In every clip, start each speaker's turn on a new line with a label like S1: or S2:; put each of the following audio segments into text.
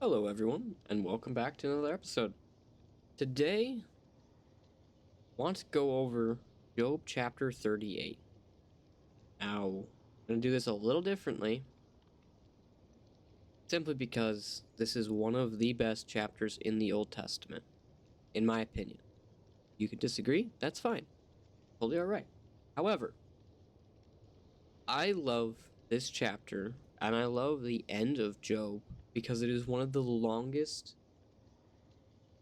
S1: Hello, everyone, and welcome back to another episode. Today, I want to go over Job chapter 38. Now, I'm going to do this a little differently, simply because this is one of the best chapters in the Old Testament, in my opinion. You can disagree, that's fine. Totally alright. However, I love this chapter, and I love the end of Job, because it is one of the longest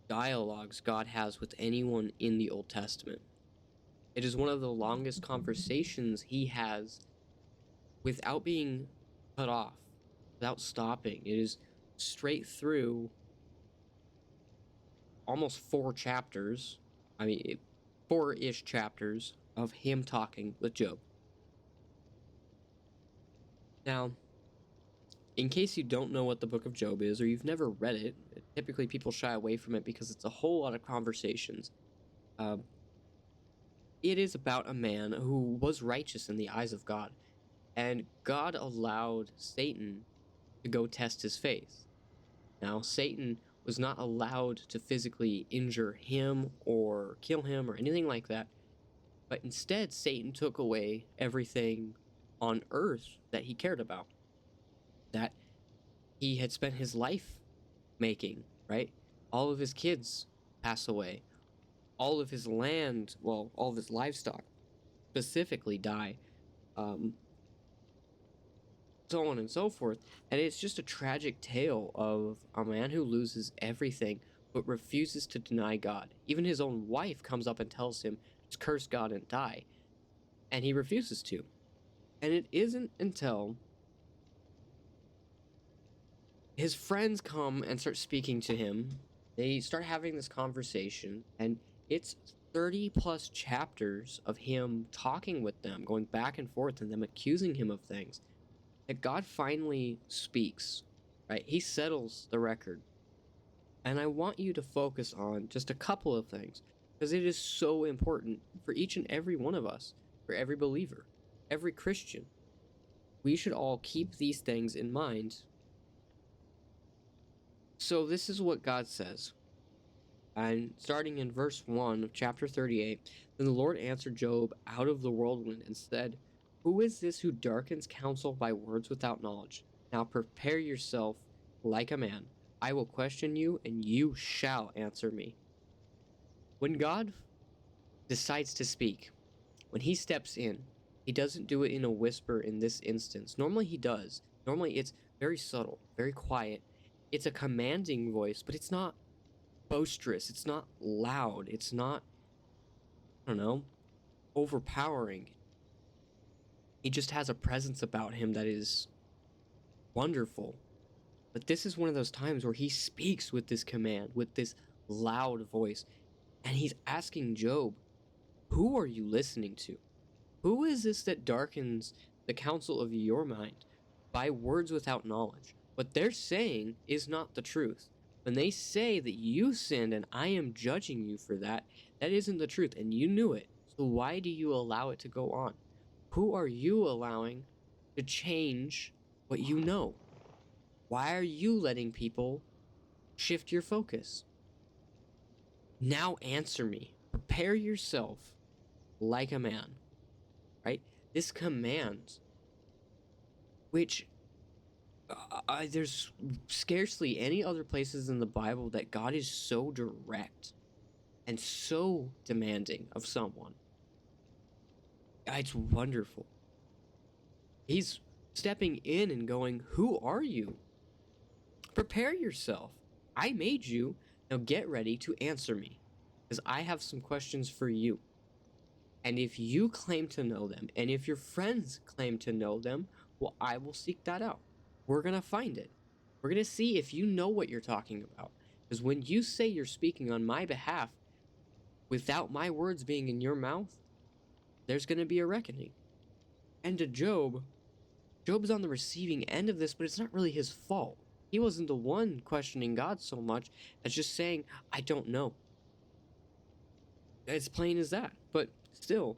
S1: dialogues God has with anyone in the Old Testament. It is one of the longest conversations he has without being cut off, without stopping. It is straight through almost 4 chapters. Four-ish chapters of him talking with Job. Now, in case you don't know what the book of Job is, or you've never read it, typically people shy away from it because it's a whole lot of conversations. It is about a man who was righteous in the eyes of God, and God allowed Satan to go test his faith. Now, Satan was not allowed to physically injure him or kill him or anything like that, but instead Satan took away everything on earth that he cared about, that he had spent his life making, right? All of his kids pass away. All of his land, well, all of his livestock specifically die. So on and so forth. And it's just a tragic tale of a man who loses everything but refuses to deny God. Even his own wife comes up and tells him, just curse God and die. And he refuses to. And it isn't until his friends come and start speaking to him, they start having this conversation, and it's 30 plus chapters of him talking with them, going back and forth, and them accusing him of things, that God finally speaks, right? He settles the record. And I want you to focus on just a couple of things, because it is so important for each and every one of us, for every believer, every Christian. We should all keep these things in mind. So this is what God says. And starting in verse 1 of chapter 38, then the Lord answered Job out of the whirlwind and said, who is this who darkens counsel by words without knowledge? Now prepare yourself like a man. I will question you, and you shall answer me. When God decides to speak, when he steps in, he doesn't do it in a whisper in this instance. Normally he does. Normally it's very subtle, very quiet. It's a commanding voice, but it's not boisterous. It's not loud. It's not, overpowering. He just has a presence about him that is wonderful. But this is one of those times where he speaks with this command, with this loud voice. And he's asking Job, who are you listening to? Who is this that darkens the counsel of your mind by words without knowledge? What they're saying is not the truth. When they say that you sinned and I am judging you for that, that isn't the truth, and you knew it. So why do you allow it to go on? Who are you allowing to change what you know? Why are you letting people shift your focus? Now answer me. Prepare yourself like a man. Right? This command, which there's scarcely any other places in the Bible that God is so direct and so demanding of someone. It's wonderful. He's stepping in and going, who are you? Prepare yourself. I made you. Now get ready to answer me, because I have some questions for you. And if you claim to know them, and if your friends claim to know them, well, I will seek that out. We're going to find it. We're going to see if you know what you're talking about. Because when you say you're speaking on my behalf, without my words being in your mouth, there's going to be a reckoning. And to Job, Job's on the receiving end of this, but it's not really his fault. He wasn't the one questioning God so much as just saying, I don't know. As plain as that. But still,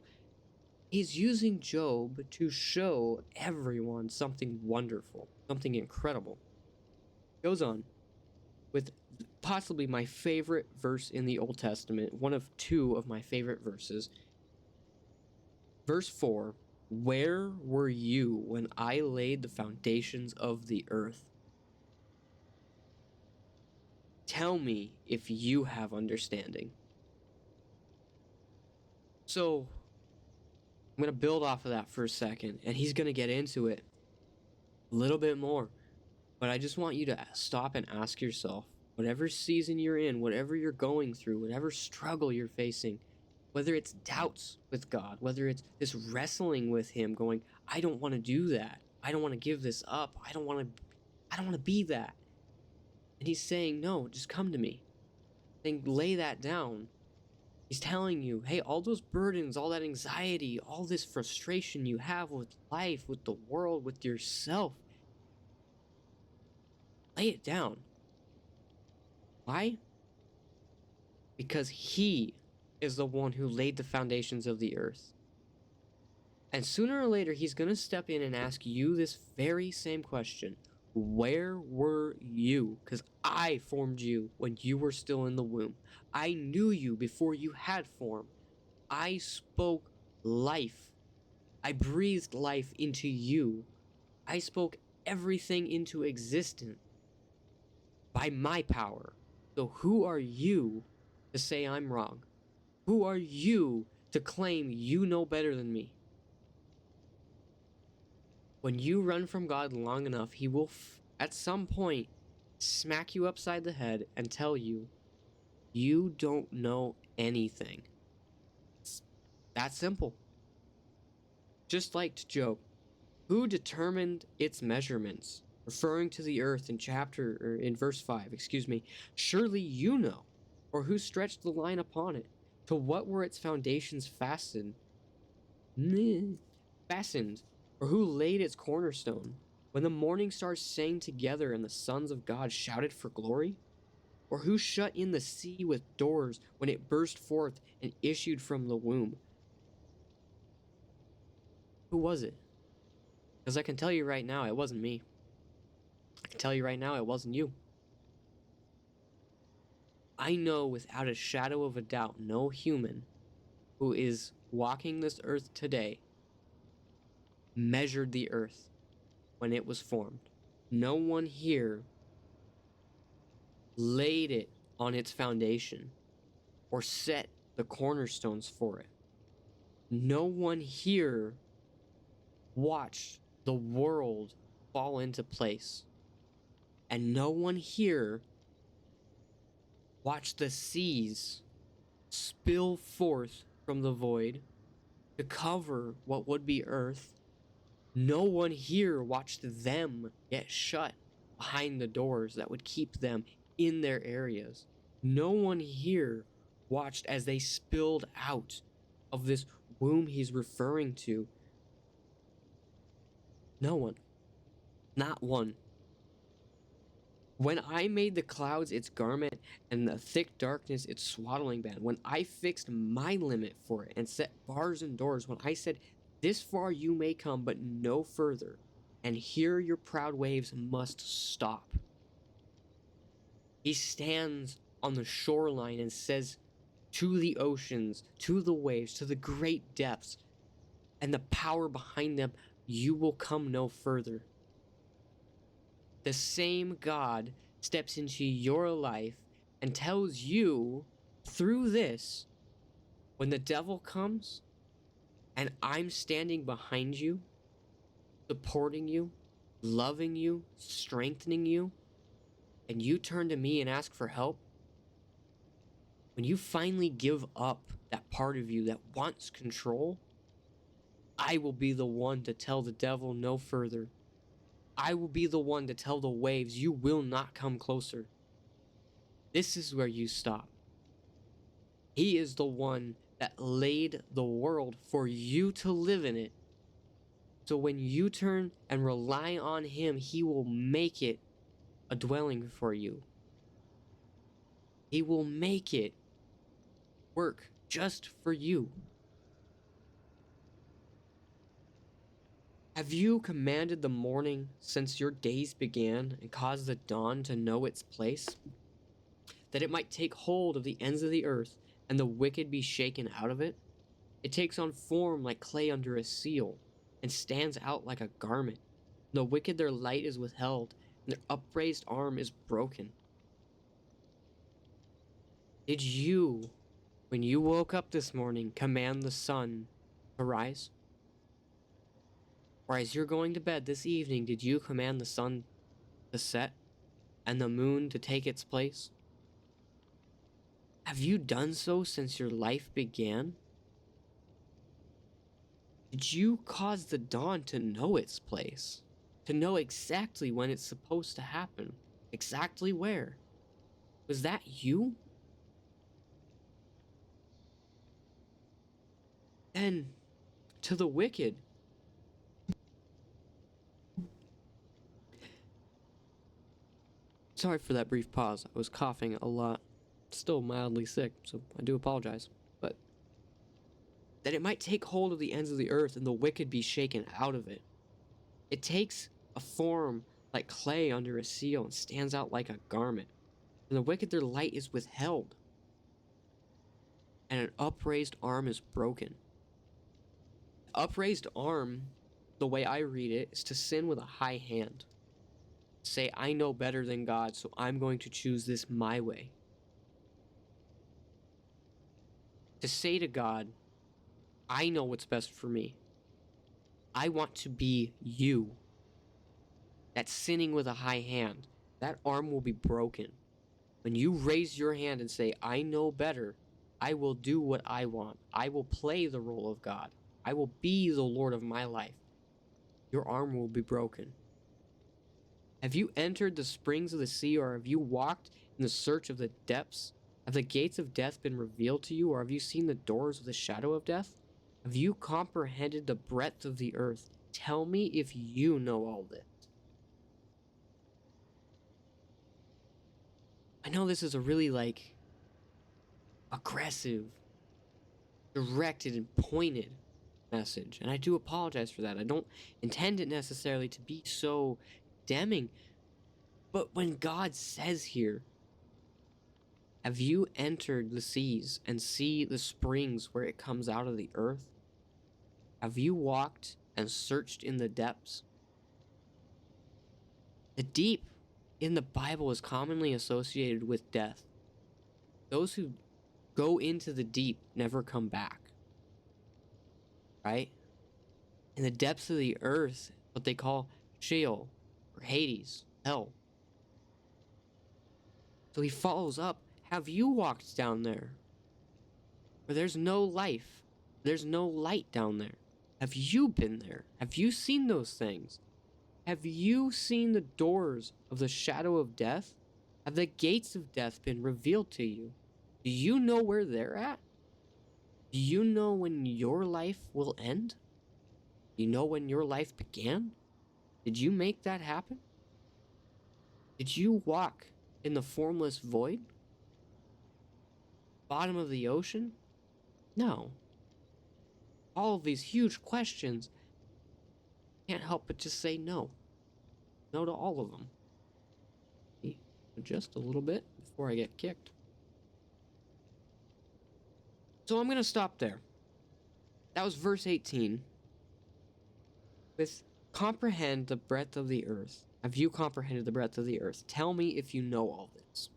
S1: he's using Job to show everyone something wonderful, something incredible. Goes on. with possibly my favorite verse in the Old Testament, one of two of my favorite verses. Verse 4, where were you when I laid the foundations of the earth? Tell me if you have understanding. So, I'm going to build off of that for a second, and he's going to get into it a little bit more. But I just want you to stop and ask yourself, whatever season you're in, whatever you're going through, whatever struggle you're facing, whether it's doubts with God, whether it's this wrestling with him going, I don't want to do that. I don't want to give this up. I don't want to be that. And he's saying, no, just come to me. Then lay that down. He's telling you, hey, all those burdens, all that anxiety, all this frustration you have with life, with the world, with yourself, lay it down. Why? Because he is the one who laid the foundations of the earth. And sooner or later, he's going to step in and ask you this very same question. Where were you? Because I formed you when you were still in the womb. I knew you before you had form. I spoke life. I breathed life into you. I spoke everything into existence by my power. So who are you to say I'm wrong? Who are you to claim you know better than me? When you run from God long enough, he will, at some point, smack you upside the head and tell you, you don't know anything. It's that simple. Just like to Job, who determined its measurements? Referring to the earth in verse 5, surely you know, or who stretched the line upon it? To what were its foundations fastened? Or who laid its cornerstone? When the morning stars sang together and the sons of God shouted for glory? Or who shut in the sea with doors when it burst forth and issued from the womb? Who was it? Because I can tell you right now, it wasn't me. I can tell you right now, it wasn't you. I know without a shadow of a doubt, no human who is walking this earth today measured the earth when it was formed. No one here laid it on its foundation or set the cornerstones for it. No one here watched the world fall into place. And no one here watched the seas spill forth from the void to cover what would be earth. No one here watched them get shut behind the doors that would keep them in their areas. No one here watched as they spilled out of this womb he's referring to. No one. Not one. When I made the clouds its garment and the thick darkness its swaddling band, when I fixed my limit for it and set bars and doors, when I said, this far you may come, but no further, and here your proud waves must stop. He stands on the shoreline and says to the oceans, to the waves, to the great depths, and the power behind them, you will come no further. The same God steps into your life and tells you through this, when the devil comes and I'm standing behind you, supporting you, loving you, strengthening you, and you turn to me and ask for help, when you finally give up that part of you that wants control, I will be the one to tell the devil no further. I will be the one to tell the waves, you will not come closer. This is where you stop. He is the one that laid the world for you to live in it. So when you turn and rely on him, he will make it a dwelling for you. He will make it work just for you. Have you commanded the morning since your days began and caused the dawn to know its place? that it might take hold of the ends of the earth, and the wicked be shaken out of it? It takes on form like clay under a seal, and stands out like a garment. The wicked their light is withheld, and their upraised arm is broken. Did you, when you woke up this morning, command the sun to rise? Or as you're going to bed this evening, did you command the sun to set and the moon to take its place? Have you done so since your life began? Did you cause the dawn to know its place? To know exactly when it's supposed to happen? Exactly where? Was that you? Then, to the wicked, sorry for that brief pause. I was coughing a lot. Still mildly sick, so I do apologize. But that it might take hold of the ends of the earth and the wicked be shaken out of it. It takes a form like clay under a seal and stands out like a garment. And the wicked their light is withheld, and an upraised arm is broken. Upraised arm, the way I read it, is to sin with a high hand. Say, I know better than God, so I'm going to choose this my way. To say to God, I know what's best for me. I want to be you. That's sinning with a high hand. That arm will be broken. When you raise your hand and say, I know better, I will do what I want. I will play the role of God. I will be the Lord of my life. Your arm will be broken. Have you entered the springs of the sea, or have you walked in the search of the depths? Have the gates of death been revealed to you, or have you seen the doors of the shadow of death? Have you comprehended the breadth of the earth? Tell me if you know all this. I know this is a really, aggressive, directed, and pointed message, and I do apologize for that. I don't intend it necessarily to be so damning, but when God says here, have you entered the seas and see the springs where it comes out of the earth? Have you walked and searched in the depths? The deep in the Bible is commonly associated with death. Those who go into the deep never come back. Right? In the depths of the earth, what they call Sheol, or Hades, hell. So he follows up, have you walked down there? Where there's no life, there's no light down there. Have you been there? Have you seen those things? Have you seen the doors of the shadow of death? Have the gates of death been revealed to you? Do you know where they're at? Do you know when your life will end? Do you know when your life began? Did you make that happen? Did you walk in the formless void? Bottom of the ocean? No. All of these huge questions, can't help but just say no. No to all of them. Just a little bit before I get kicked. So I'm going to stop there. That was verse 18. With comprehend the breadth of the earth. Have you comprehended the breadth of the earth? Tell me if you know all this.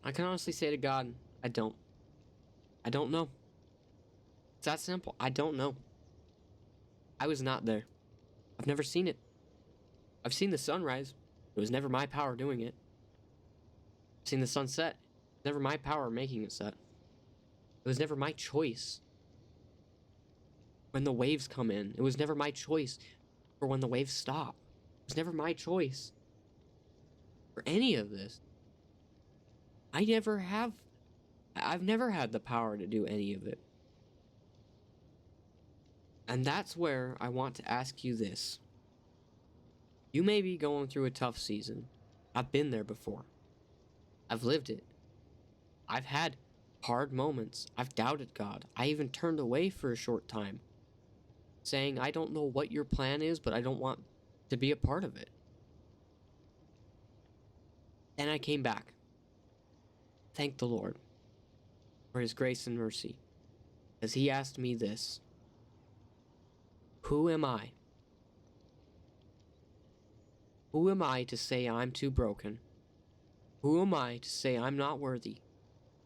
S1: I can honestly say to God, I don't. I don't know. It's that simple. I don't know. I was not there. I've never seen it. I've seen the sunrise. It was never my power doing it. I've seen the sunset. Never my power making it set. It was never my choice. When the waves come in, it was never my choice for when the waves stop. It was never my choice for any of this. I've never had the power to do any of it. And that's where I want to ask you this. You may be going through a tough season. I've been there before. I've lived it. I've had hard moments. I've doubted God. I even turned away for a short time, saying, I don't know what your plan is, but I don't want to be a part of it. Then I came back. Thank the Lord for his grace and mercy, as he asked me this: who am I? Who am I to say I'm too broken? Who am I to say I'm not worthy?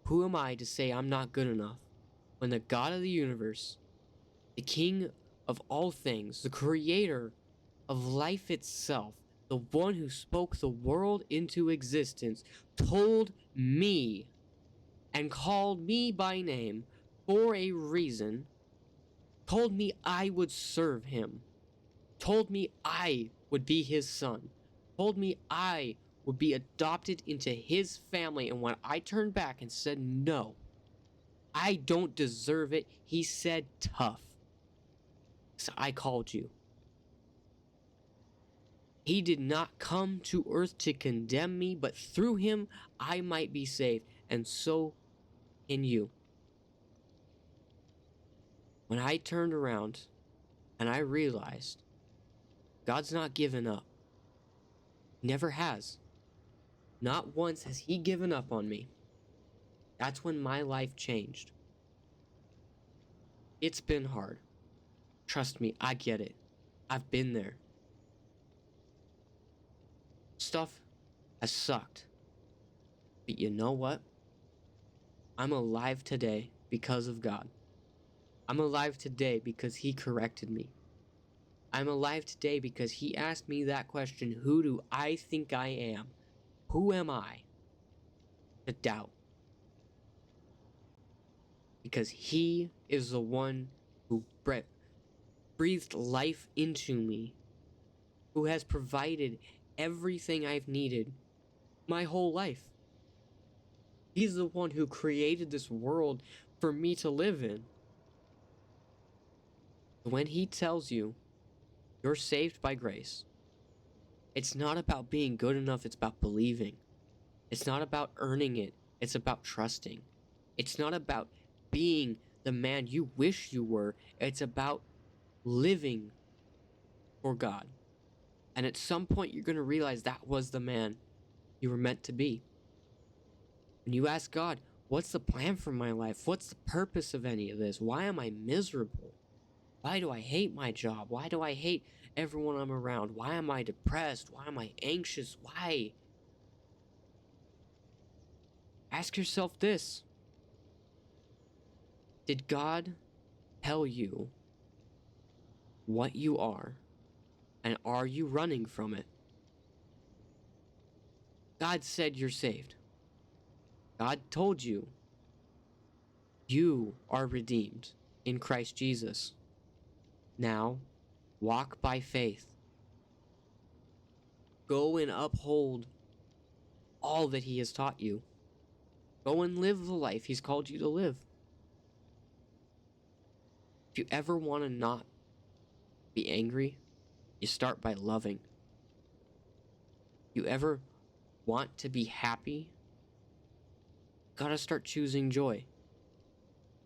S1: Who am I to say I'm not good enough? When the God of the universe, the King of all things, the creator of life itself, the one who spoke the world into existence, told me and called me by name for a reason, told me I would serve him, told me I would be his son, told me I would be adopted into his family. And when I turned back and said, no, I don't deserve it, he said, tough. So I called you. He did not come to earth to condemn me, but through him I might be saved, and so can you. When I turned around and I realized God's not given up, never has. Not once has he given up on me. That's when my life changed. It's been hard. Trust me, I get it. I've been there. Stuff has sucked. But you know what? I'm alive today because of God. I'm alive today because he corrected me. I'm alive today because he asked me that question: who do I think I am? Who am I to doubt? Because he is the one who breathed life into me, who has provided everything I've needed my whole life. He's the one who created this world for me to live in. When he tells you you're saved by grace, it's not about being good enough, it's about believing. It's not about earning it, it's about trusting. It's not about being the man you wish you were, it's about living for God. And at some point, you're going to realize that was the man you were meant to be. When you ask God, what's the plan for my life? What's the purpose of any of this? Why am I miserable? Why do I hate my job? Why do I hate everyone I'm around? Why am I depressed? Why am I anxious? Why? Ask yourself this: did God tell you what you are, and are you running from it? God said you're saved. God told you you are redeemed in Christ Jesus. Now, walk by faith. Go and uphold all that he has taught you. Go and live the life he's called you to live. If you ever want to not be angry, you start by loving. You ever want to be happy, you gotta start choosing joy.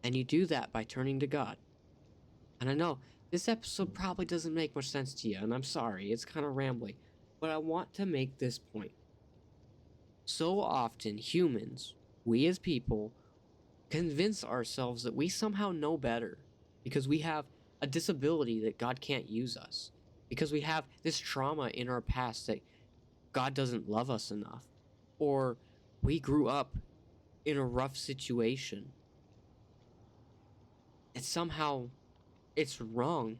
S1: And you do that by turning to God. And I know this episode probably doesn't make much sense to you, and I'm sorry, it's kind of rambling, but I want to make this point. So often, humans, we as people, convince ourselves that we somehow know better because we have a disability that God can't use us, because we have this trauma in our past that God doesn't love us enough, or we grew up in a rough situation. And somehow it's wrong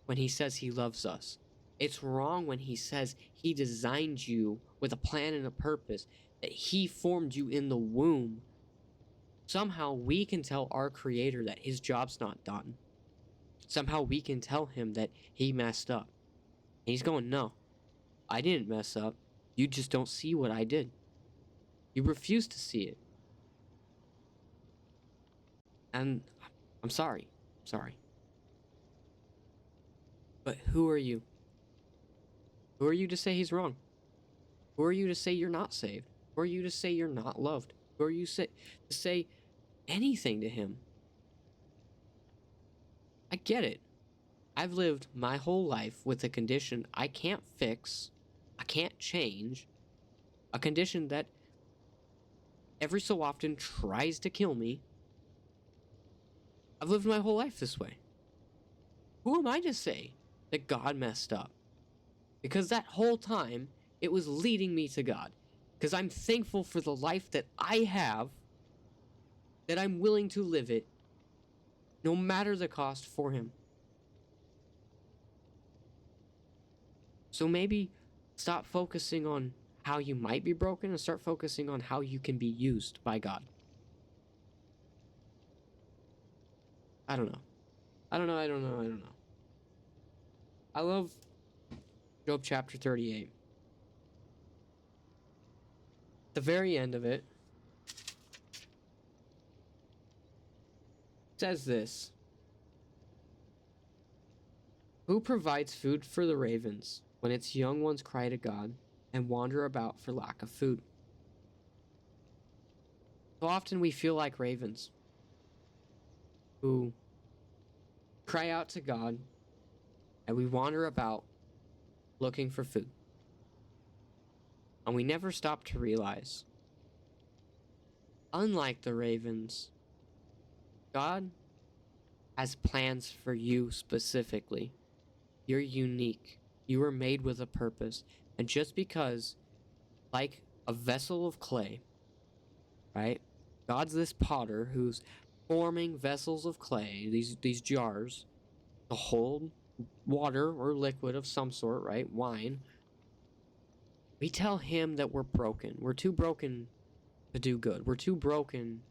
S1: when he says he loves us. It's wrong when he says he designed you with a plan and a purpose, that he formed you in the womb. Somehow we can tell our creator that his job's not done. Somehow we can tell him that he messed up. And he's going, no, I didn't mess up. You just don't see what I did. You refuse to see it. And I'm sorry. Sorry. But who are you? Who are you to say he's wrong? Who are you to say you're not saved? Who are you to say you're not loved? Who are you to say anything to him? I get it. I've lived my whole life with a condition I can't fix, I can't change, a condition that every so often tries to kill me. I've lived my whole life this way. Who am I to say that God messed up? Because that whole time, it was leading me to God. Because I'm thankful for the life that I have, that I'm willing to live it, no matter the cost for Him. So maybe stop focusing on how you might be broken and start focusing on how you can be used by God. I don't know. I love Job chapter 38. The very end of it says this: Who provides food for the ravens when its young ones cry to God and wander about for lack of food? So often we feel like ravens who cry out to God and we wander about looking for food. And we never stop to realize, unlike the ravens, God has plans for you specifically. You're unique. You were made with a purpose. And just because, like a vessel of clay, right? God's this potter who's forming vessels of clay, these jars, to hold water or liquid of some sort, right? Wine. We tell Him that we're broken. We're too broken to do good. We're too broken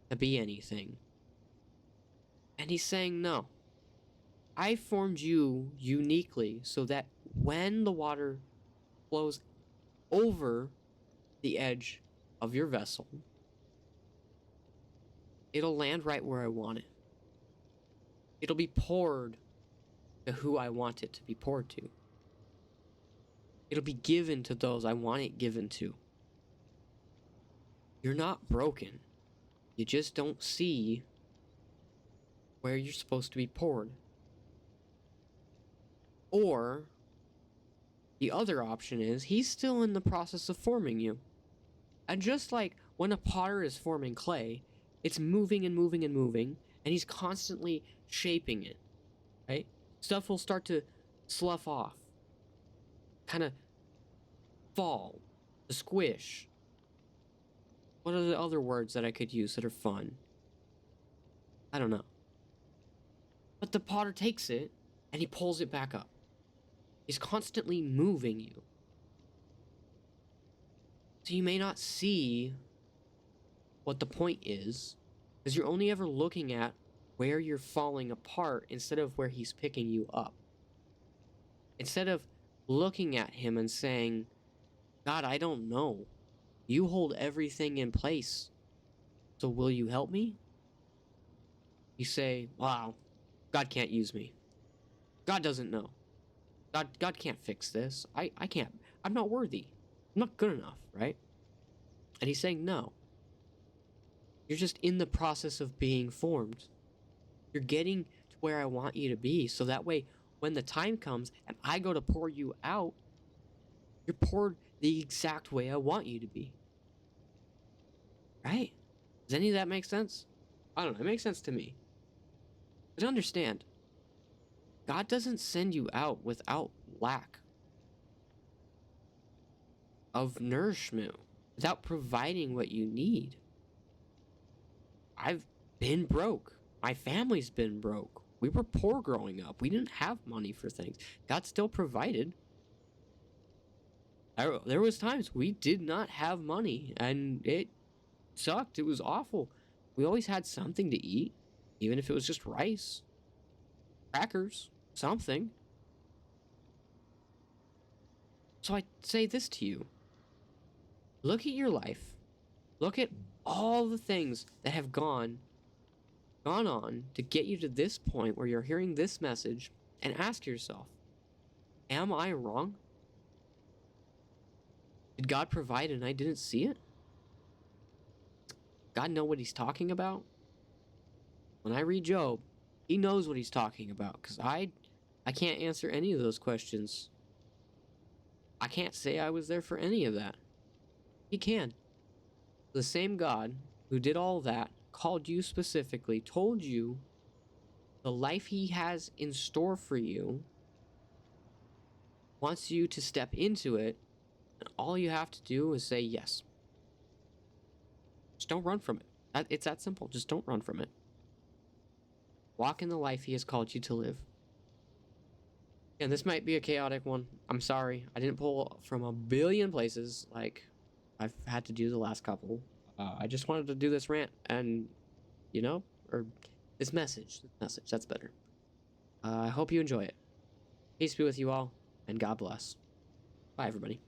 S1: to be anything. And He's saying, no. I formed you uniquely so that when the water flows over the edge of your vessel, it'll land right where I want it. It'll be poured to who I want it to be poured to. It'll be given to those I want it given to. You're not broken. You just don't see where you're supposed to be poured. Or the other option is He's still in the process of forming you. And just like when a potter is forming clay, it's moving and moving and moving, and He's constantly shaping it, right? Stuff will start to slough off, kind of fall, to squish. What are the other words that I could use that are fun? I don't know. But the potter takes it, and he pulls it back up. He's constantly moving you. So you may not see what the point is, because you're only ever looking at where you're falling apart instead of where He's picking you up. Instead of looking at Him and saying, God, I don't know. You hold everything in place. So will you help me? You say, wow, God can't use me. God doesn't know. God can't fix this. I can't. I'm not worthy. I'm not good enough, right? And He's saying, no. You're just in the process of being formed. You're getting to where I want you to be. So that way, when the time comes and I go to pour you out, you're poured the exact way I want you to be. Right? Does any of that make sense? I don't know. It makes sense to me. But understand, God doesn't send you out without lack of nourishment, without providing what you need. I've been broke. My family's been broke. We were poor growing up. We didn't have money for things. God still provided. There was times we did not have money, and it sucked. It was awful. We always had something to eat, even if it was just rice, crackers, something. So I say this to you. Look at your life. Look at all the things that have gone on to get you to this point where you're hearing this message, and ask yourself, am I wrong? Did God provide and I didn't see it? God know what He's talking about? When I read Job, He knows what He's talking about, because I can't answer any of those questions. I can't say I was there for any of that. He can. The same God who did all that, called you specifically, told you the life he has in store for you, wants you to step into it, and all you have to do is say yes. Just don't run from it. It's that simple. Just don't run from it. Walk in the life he has called you to live. And this might be a chaotic one. I'm sorry. I didn't pull from a billion places like I've had to do the last couple. I just wanted to do this rant and, or this message. That's better. I hope you enjoy it. Peace be with you all, and God bless. Bye, everybody.